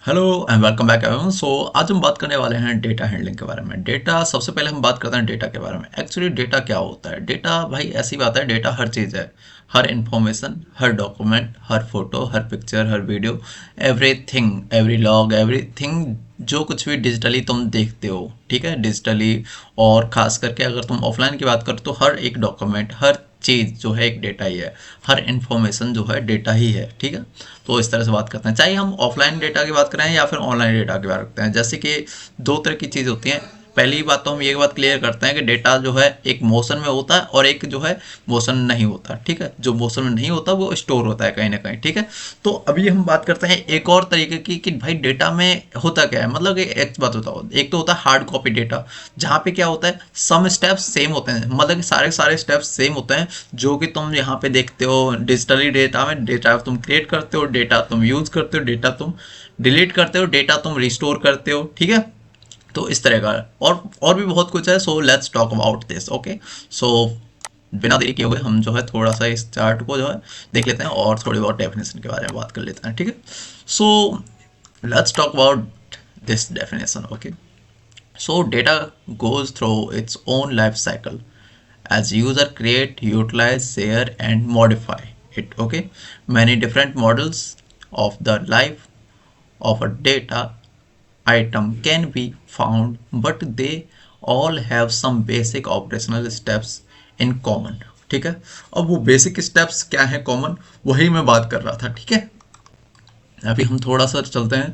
Hello and welcome back everyone. So आज हम बात करने वाले हैं डेटा हैंडलिंग के बारे में। डेटा, सबसे पहले हम बात करते हैं डेटा के बारे में। एक्चुअली डेटा क्या होता है? डेटा भाई ऐसी बात है, डेटा हर चीज़ है। हर इंफॉर्मेशन, हर डॉक्यूमेंट, हर फोटो, हर पिक्चर, हर video, everything, every log, everything, जो कुछ भी डिजिटली तुम देखते हो, ठीक है, डिजिटली। और खास करके अगर तुम ऑफलाइन की बात करो तो हर एक डॉक्यूमेंट, हर चीज़ जो है एक डेटा ही है। हर इन्फॉर्मेशन जो है डेटा ही है, ठीक है। तो इस तरह से बात करते हैं, चाहे हम ऑफलाइन डेटा की बात करें या फिर ऑनलाइन डेटा की बात करते हैं। जैसे कि दो तरह की चीज़ होती हैं। पहली बात तो हम ये बात क्लियर करते हैं कि डेटा जो है एक मोशन में होता है और एक जो है मोशन नहीं होता, ठीक है। जो मोशन में नहीं होता वो स्टोर होता है कहीं ना कहीं, ठीक है। तो अभी हम बात करते हैं एक और तरीके की कि भाई डेटा में होता क्या है। मतलब कि एक बात बताओ, एक तो होता है हार्ड कॉपी डेटा, जहाँ पे क्या होता है, सम स्टेप्स सेम होते हैं, मतलब कि सारे सारे स्टेप्स सेम होते हैं जो कि तुम यहाँ पे देखते हो डिजिटली। डेटा में डेटा तुम क्रिएट करते हो, डेटा तुम यूज करते हो, डेटा तुम डिलीट करते हो, डेटा तुम रिस्टोर करते हो, ठीक है। तो इस तरह का और भी बहुत कुछ है। So let's talk about this, okay. So बिना देरी किए हुए हम जो है थोड़ा सा इस चार्ट को जो है देख लेते हैं और थोड़ी बहुत डेफिनेशन के बारे में बात कर लेते हैं, ठीक है। So let's talk about this definition, okay. So data goes through its own life cycle as user create, utilize, share and modify it, okay. Many different models of the life of a data item can be found, but they all have some basic operational steps in common, ठीक है। अब वो basic steps क्या है common, वही मैं बात कर रहा था, ठीक है। अभी हम थोड़ा सा चलते हैं।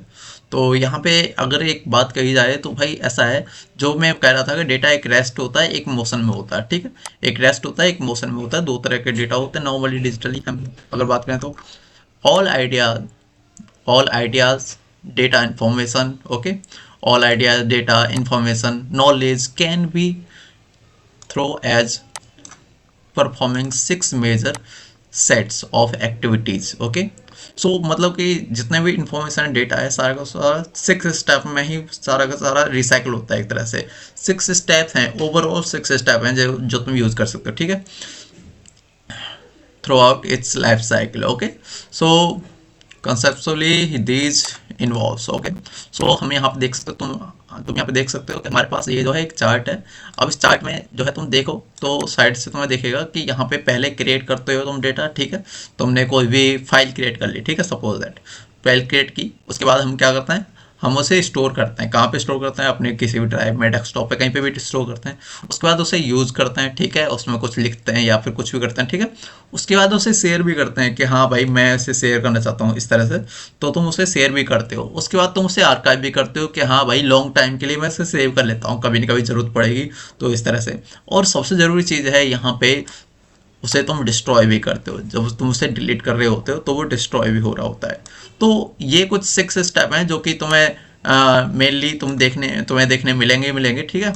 तो यहाँ पे अगर एक बात कही जाए तो भाई ऐसा है, जो मैं कह रहा था कि डेटा एक रेस्ट होता है, एक मोशन में होता है, ठीक है। एक रेस्ट होता है, एक मोशन में होता है, दो तरह के डेटा होते हैं नॉर्मली डिजिटली हम अगर बात करें तो। All idea all ideas data information, okay. All ideas data information knowledge can be throw as performing six major sets of activities, okay. So मतलब कि जितने भी इंफॉर्मेशन डेटा है सारा का सारा सिक्स स्टेप में ही सारा का सारा रिसाइकल होता है एक तरह से। सिक्स स्टेप हैं, ओवरऑल सिक्स स्टेप हैं जो तुम यूज कर सकते हो, ठीक है, throughout its life cycle, okay. So conceptually these involves, okay. So हम यहाँ पे देख सकते हो, तुम यहाँ पे देख सकते हो कि हमारे पास ये जो है एक चार्ट है। अब इस चार्ट में जो है तुम देखो तो साइड से तुम्हें दिखेगा कि यहाँ पे पहले क्रिएट करते हो तुम डेटा, ठीक है। तुमने कोई भी फाइल क्रिएट कर ली, ठीक है, सपोज दैट फाइल क्रिएट की। उसके बाद हम क्या करते हैं, हम उसे स्टोर करते हैं। कहाँ पे स्टोर करते हैं? अपने किसी भी ड्राइव में, डेस्कटॉप पे, कहीं पे भी स्टोर करते हैं। उसके बाद उसे यूज़ करते हैं, ठीक है, उसमें कुछ लिखते हैं या फिर कुछ भी करते हैं, ठीक है। उसके बाद उसे शेयर भी करते हैं कि हाँ भाई मैं इसे शेयर करना चाहता हूँ इस तरह से, तो तुम उसे शेयर भी करते हो। उसके बाद तुम उसे आर्काइव भी करते हो कि हाँ भाई लॉन्ग टाइम के लिए मैं इसे सेव कर लेता हूँ, कभी ना कभी ज़रूरत पड़ेगी, तो इस तरह से। और सबसे ज़रूरी चीज़ है यहाँ पे, उसे तुम डिस्ट्रॉय भी करते हो। जब तुम उसे डिलीट कर रहे होते हो तो वो डिस्ट्रॉय भी हो रहा होता है। तो ये कुछ सिक्स स्टेप हैं जो कि तुम्हें मेनली तुम्हें देखने मिलेंगे, ठीक है।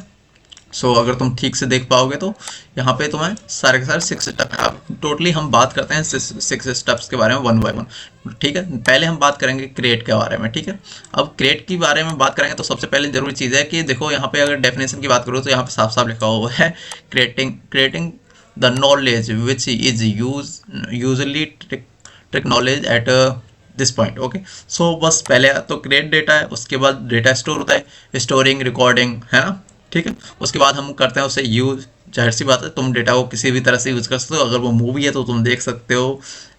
सो अगर तुम ठीक से देख पाओगे तो यहाँ पे तुम्हें सारे के सारे सिक्स स्टेप हैं। अब टोटली हम बात करते हैं सिक्स स्टेप्स के बारे में वन बाय वन, ठीक है। पहले हम बात करेंगे क्रिएट के बारे में, ठीक है। अब क्रिएट के बारे में बात करेंगे तो सबसे पहले जरूरी चीज़ है कि देखो यहाँ पे अगर डेफिनेशन की बात करो तो यहाँ पे साफ साफ लिखा हुआ है creating the knowledge which is usually trick knowledge at this point, okay. So बस पहले तो क्रिएट डेटा है, उसके बाद डेटा स्टोर होता है, स्टोरिंग, रिकॉर्डिंग, है ना, ठीक है। उसके बाद हम करते हैं उसे यूज। जाहिर सी बात है तुम डेटा को किसी भी तरह से यूज कर सकते हो। अगर वो मूवी है तो तुम देख सकते हो,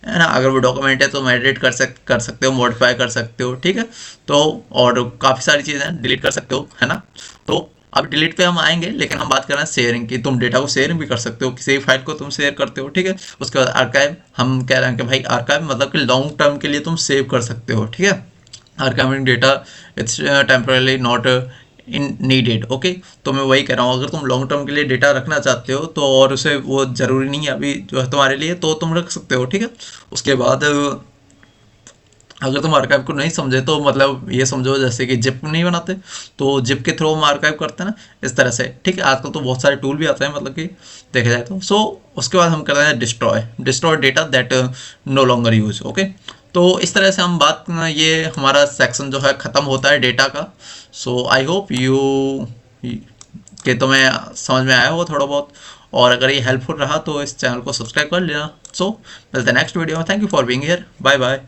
है ना। अगर वो डॉक्यूमेंट है तो एडिट कर सकते हो, मॉडिफाई कर सकते हो, ठीक है। तो और काफ़ी सारी चीज़ें हैं, डिलीट कर सकते हो, है ना। तो अब डिलीट पे हम आएंगे, लेकिन हम बात कर रहे हैं शेयरिंग की। तुम डेटा को शेयर भी कर सकते हो, किसी भी फाइल को तुम शेयर करते हो, ठीक है। उसके बाद आर्काइव, हम कह रहे हैं कि भाई आर्काइव मतलब कि लॉन्ग टर्म के लिए तुम सेव कर सकते हो, ठीक है। Archiving data it's temporarily not in needed, okay. तो मैं वही कह रहा हूँ, अगर तुम लॉन्ग टर्म के लिए डेटा रखना चाहते हो तो और उसे वो ज़रूरी नहीं है अभी जो है तुम्हारे लिए, तो तुम रख सकते हो, ठीक है। उसके बाद अगर तुम आर्काइव को नहीं समझे तो मतलब ये समझो जैसे कि जिप नहीं बनाते, तो जिप के थ्रू हम आर्काइव करते हैं ना, इस तरह से, ठीक है। आजकल तो बहुत सारे टूल भी आते हैं, मतलब कि देखा जाए तो। सो उसके बाद हम करते हैं destroy data that no longer use, okay. तो इस तरह से हम बात, ये हमारा सेक्शन जो है ख़त्म होता है डेटा का। सो आई होप कि तुम्हें समझ में आया हो थोड़ा बहुत, और अगर ये हेल्पफुल रहा तो इस चैनल को सब्सक्राइब कर लेना। सो मिलते हैं नेक्स्ट वीडियो में। Thank you for being here, bye bye.